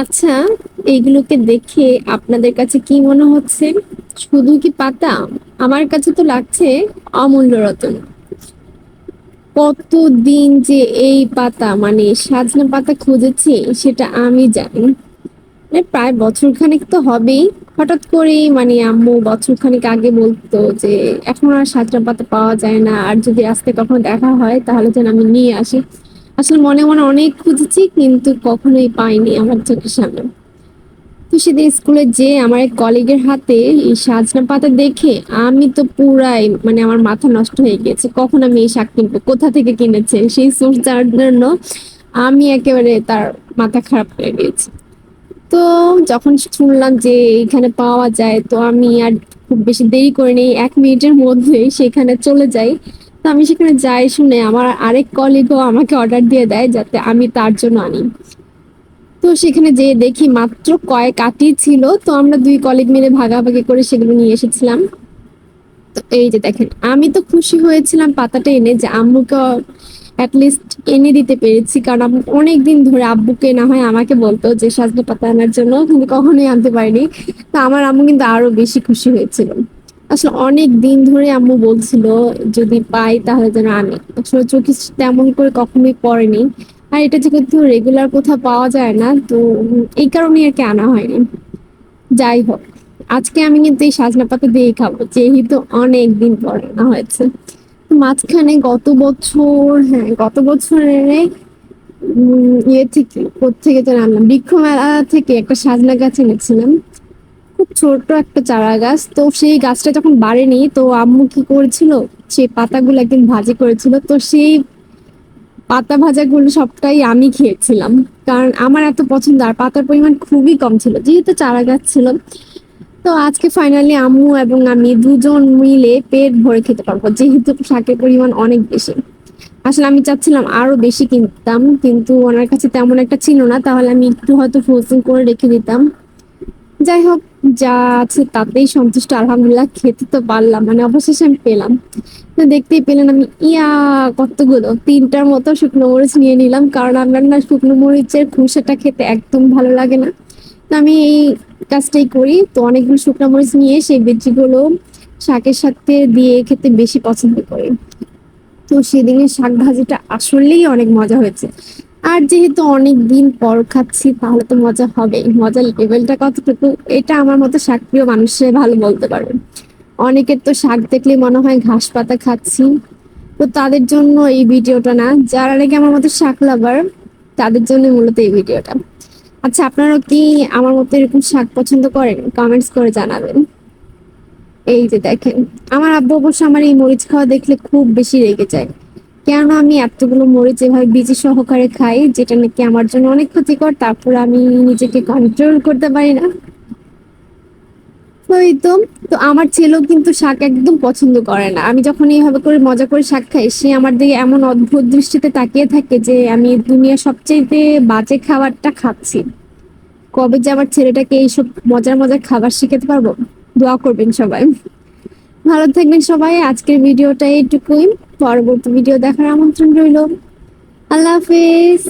আচ্ছা, এইগুলোকে দেখে আপনাদের কাছে কি মনে হচ্ছে? শুধু কি পাতা? আমার কাছে তো লাগছে অমূল্য রতন। কতদিন যে এই পাতা মানে সাজনা পাতা খুঁজেছি সেটা আমি জানি। প্রায় বছরখানেক তো হবেই। হঠাৎ করেই মানে আম্মু বছরখানেক আগে বলতো যে এখন আর সাজনা পাতা পাওয়া যায় না, আর যদি আজকে কখনো দেখা হয় তাহলে যেন আমি নিয়ে আসি। আসলে মনে মনে অনেক খুঁজেছি কিন্তু কখনোই পাইনি আমার চোখের সামনে। তো সেদিন স্কুলে যেয়ে আমার এক কলিগের হাতে এই সাজনা পাতা দেখে আমি তো পুরাই মানে আমার মাথা নষ্ট হয়ে গিয়েছে, কখন আমি এই শাক কিনবো, কোথা থেকে কিনেছে সেই সোর্স জানার জন্য আমি একেবারে তার মাথা খারাপ করে দিয়েছি। তো যখন শুনলাম যে এখানে পাওয়া যায় তো আমি আর খুব বেশি দেরি করে নেই, 1 মিনিটের মধ্যেই সেখানে চলে যাই। তো আমি সেখানে যাই শুনে আমার আরেক কলিগও আমাকে অর্ডার দিয়ে দেয় যাতে আমি তার জন্য আনি। তো সেখানে যেয়ে দেখি মাত্র কয়েক আঁটি ছিল, তো আমরা 2 কলিগ মিলে ভাগাভাগি করে সেগুলো নিয়ে এসেছিলাম। তো এই যে দেখেন, আমি তো খুশি হয়েছিলাম পাতাটা এনে যে আম্মুকে লিস্ট এনে দিতে পেরেছি, কারণ আম্মু অনেকদিন ধরে আব্বুকে না হয় আমাকে বলতো যে সজনে পাতা আনার জন্য, কিন্তু কখনোই আনতে পারিনি। তো আমার আম্মু কিন্তু আরো বেশি খুশি হয়েছিল। আসলে অনেক দিন ধরে আম্মু বলছিল যদি পাই তাহলে যেন আনি। আসলে চোখে তেমন করে কখনোই পড়েনি, আর এটা যেহেতু রেগুলার কোথাও পাওয়া যায় না, তো এই কারণেই আর কি আনা হয়নি। যাই হোক, আজকে আমি কিন্তু এই সাজনা পাতা দিয়েই খাবো, যেহেতু অনেক দিন পর আনা হয়েছে। মাঝখানে গত বছর, হ্যাঁ গত বছরে ইয়ে থেকে কোত্থেকে যেন আনলাম, বৃক্ষ মেলা থেকে একটা সাজনা গাছ এনেছিলাম। খুব ছোট একটা চারা গাছ, তো সেই গাছটা যখন বাড়েনি তো আম্মু কি করেছিল, সেই পাতাগুলো একদিন ভাজি করেছিল, তো সেই পাতা ভাজাগুলো সবটাই আমি খেয়েছিলাম। কারণ আমার এত পছন্দ, আর পাতার পরিমাণ খুবই কম ছিল যেহেতু চারা গাছ ছিল। তো আজকে ফাইনালি আম্মু এবং আমি দুজন মিলে পেট ভরে খেতে পারবো, যেহেতু শাকের পরিমাণ অনেক বেশি। আসলে আমি চাচ্ছিলাম আরো বেশি কিনতাম, কিন্তু ওনার কাছে তেমন একটা ছিল না, তাহলে আমি একটু হয়তো ফ্রোজেন করে রেখে দিতাম। যাই হোক, যা আছে তাতেই সন্তুষ্ট, আলহামদুলিল্লাহ খেতে তো পারলাম, মানে অবশেষে আমি পেলাম। তো দেখতেই পেলেন আমি কতগুলো 3টার মতো শুকনো মরিচ নিয়ে নিলাম, কারণ আমার না শুকনো মরিচের খোসাটা খেতে একদম ভালো লাগে না। তো আমি এই কাজটাই করি, তো অনেকগুলো শুকনো মরিচ নিয়ে সেই বেজিগুলো শাকের সাথে দিয়ে খেতে বেশি পছন্দ করি। তো সেদিনের শাক ভাজিটা আসলেই অনেক মজা হয়েছে। আর যেহেতু অনেক দিন পর খাচ্ছি তাহলে তো মজা হবেই। মজার লেভেলটা কতটুকু এটা আমার মতো শাক প্রিয় মানুষে ভালো বলতে পারবে। অনেকের তো শাক দেখলে মনে হয় ঘাস পাতা খাচ্ছি। তো তাদের জন্য এই ভিডিওটা না, যারা নাকি আমার মতো শাক লাভার তাদের জন্য মূলত এই ভিডিওটা। আচ্ছা, আপনারা কি আমার মতো এরকম শাক পছন্দ করেন? কমেন্টস করে জানাবেন। এই যে দেখেন, আমার আব্বু অবশ্য আমার এই মরিচ খাওয়া দেখলে খুব বেশি রেগে যায়। কেন আমি এতগুলো মরিচ এভাবে বিচি সহকারে খাই, যেটা নাকি আমার জন্য অনেক ক্ষতিকর, তারপর আমি নিজেকে কন্ট্রোল করতে পারি না। তো এই তো। তো আমার ছেলেও কিন্তু শাক একদম পছন্দ করে না। আমি যখন এইভাবে করে মজা করে শাক খাই, সে আমার দিকে এমন অদ্ভুত দৃষ্টিতে তাকিয়ে থাকে যে আমি দুনিয়ার সবচেয়ে বাজে খাবারটা খাচ্ছি। কবে যে আমার ছেলেটাকে এইসব মজার মজার খাবার শিখাতে পারবো। দোয়া করবেন সবাই। ভালো থাকবেন সবাই। আজকের ভিডিওটা এইটুকুই। পরবর্তী ভিডিও দেখার আমন্ত্রণ রইল। আল্লাহ হাফেজ।